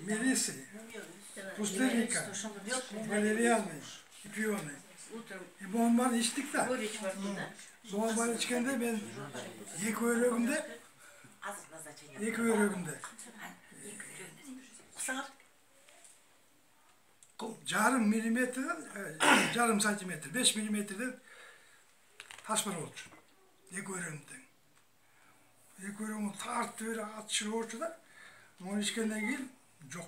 Мелисы, Пустынника, Валерианы, Пионы. И бомбаны içtik de. Бомбаны içkende ben iki örüğümde. Yarım milimetreden, yarım santimetre, 5 milimetreden taş var oldu. İki örüğümden. İki örüğümü tarttı öyle atışır ortada. Onun içkenden gelip yok.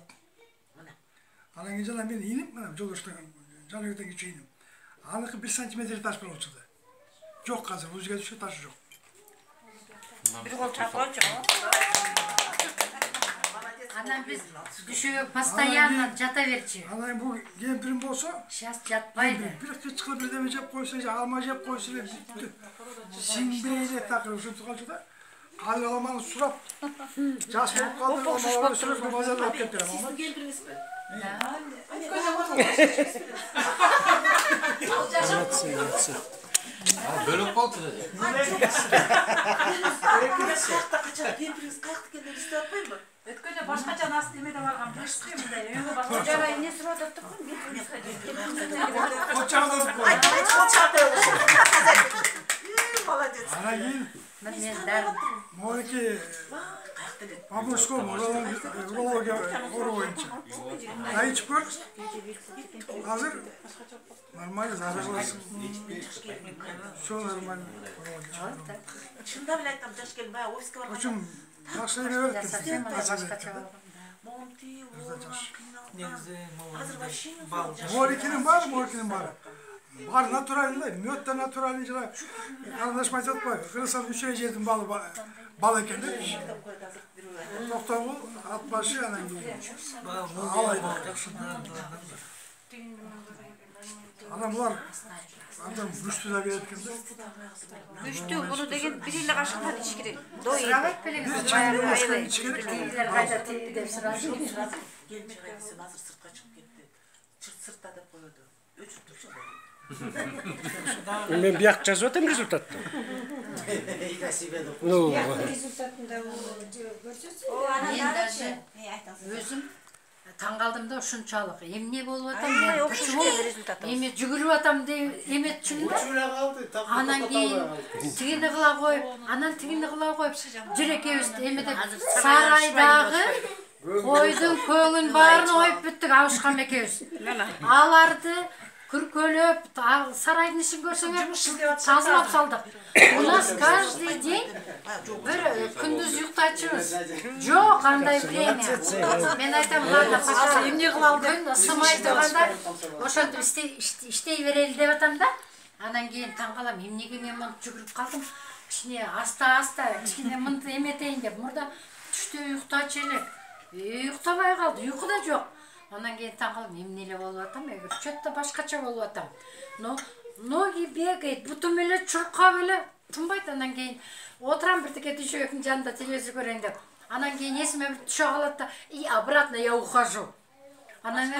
Ana geceden ben inip, yol üstüne, canlıkta geçeyim. Anlık 1 santimetre taş var oldu. Yok hazır, rüzgar düşüyor, taşı yok. Bir kol çapalcı o. Anam biz düşüyor, pastayanla jata verçi. Anam bu gempirim olsa, Şas jatmaydı. bir çıkıp bir de cep koysun, alma cep koysun, sinbeyle takılır, şu tukalcı da. Kalalamanı surap, jaslık kaldırır, ama orada sürüp bazarda alıp getirir ama. Siz geldiniz mi? Anlatsın. Bölüm kontrolü. Geldiniz kalktı kendini istiyor yapmayın mı? Ötkönde başkaca nasıl demede vargan başlıyor mu da? Öyle başka jarayı ne sıra tuttuk mu? Koçağladık bu. Ay koçağladık. Молодец. Ana gel. Ben derim. Moriki, babuşko, urologa, oyuncu. Ayı çıkıyor. Hazır. Normal, hazır olasın. Şu normal. Şunda bile aytam jaş gelin bayağı ofisке var. Koçum, yaşlı bir öğrettim. Sen bana başkaça var. Monti, hazır başlayın. Morikinin var mı? Morikinin var. Var naturalinde, müyotta naturalince anlaşma etme. Kırısan 3 ay yedim bal ekende. Nokta bu, at başı anan gibi. Alaydı. Adamlar, adam güçlü de bir etkinde. Düştü bunu degen biriyle kaşıklar içkiri. Doydu. Sıravet böyle Bir çayını başkan içkirik. Değiller kayda tepki de sırası. Gelmiş kaydısı hazır sırtқа çıkıp gitti. Sırtta da koydu. Üçündü işte. Ben bir yakacağız zaten rezultatta. No. Men даже özüm taң kaldım da şunçalık. Emne bolup atam men. Eme жүгүрүп атам деп эметчүмүн да. Анан кийин тигини кыла коюп, анан тигини кыла коюп, жүр экебиз эмеде сарайдагы койдун көңүн баарын коюп бүттүк абышкан экебиз. Аларды күркөлөп, сарайдын ишин көрсөңөр тазалап салдык. У нас каждый день bir күндүз уктачубуз. Жок андай время. Мен айтам, ладно, пока эмне кылалы күн ысымай турганда ошентип иштей берели деп атам да. Анан кийин таң калам, эмнеге мен мынтип жүгүрүп калдым. Кичине аста кичине мынтип эметейин деп. Мурда түштө уктачу элек. Уктабай калды, уйку да жок. Анан кийин таң калам, эмне эле болуп атам, чөттө башкача болуп атам. Ноги бегает, бутум эле чуркап эле тынбайт. Анан кийин отурам биртике төшөгүнүн жанында телевизор көрөйүн деп. Анан кийин эсиме бир түшө калат да, и обратно я ухожу. Анан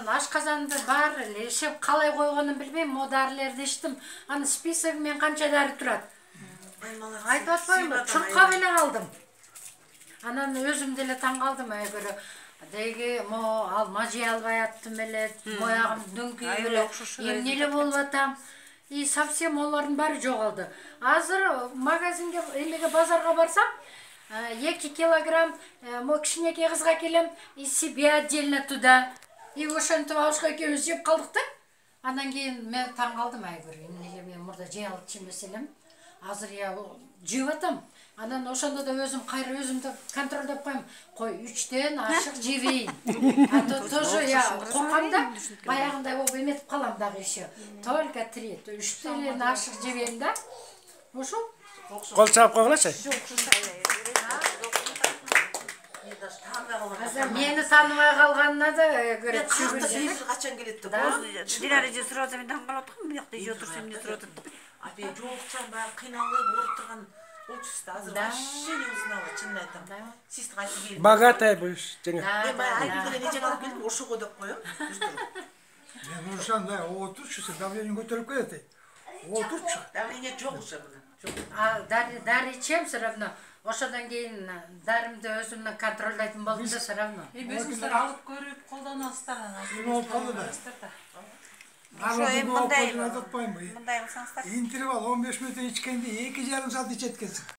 ашказанды бар эле ишеп калай койгонун билбейм, модарилерди иштим. Анын списоги мен канча дары турат. Айтып атпаймынбы, чуркап эле калдым. Анан өзүм деле таң калдым, айгөрө. Деги алма жей албай аттым эле, моягым дөңкүйүп эле, эмне эле болуп атам. И совсем олардын баары жоголду. Азыр магазинге, эмеге базарга барсам, 2 килограмм мо кичинекей кызга келем, и себе отдельно туда. И ошентип абышка экөөбүз жеп калдык да. Андан кийин мен таң калдым, айгөр, эмне эле мен мурда жей алып жемес элем. Азыр я жеп атам. Анан ошондо да өзүм кайра өзүмдү контролдоп коем. Кой 3төн ашык жебейин. А то тоже я коркам да, баягындай болуп эметип калам дагы еще. Только 3, 3төн ашык жебейин да. Ошо. Кол чаап койгулачы. Мени тааныбай калганына да көрө Телевизор качан келет деп. Динара же сураса мен таң калып атам, буякта же отурсам эмне сурап атат. Апе жоокчан баягы кыйналып ооруп турган учуста азыр вообще не узнала, чынын айтам. Сиз кайтып келдиңиз. Богатая будешь. Мен баягы айтып эле нече алып келдим, ошого деп коем. Ben Nurşan da otur şu davranışını götürüp koyatı. Otur şu. Давление жок уже мына. А дари чем все равно. Ошодан кейін дарымды өзүмдөн контролдайтын болдум да все равно. Өзүңүздөр алып көрүп колдоносуздар анан. Эми болуп калды да. Ошо эми мындай Айтпайм. мындай кылсаңыздар. Интервал 15 мүнөт ичкенде 2,5 саат ичет экенсиң.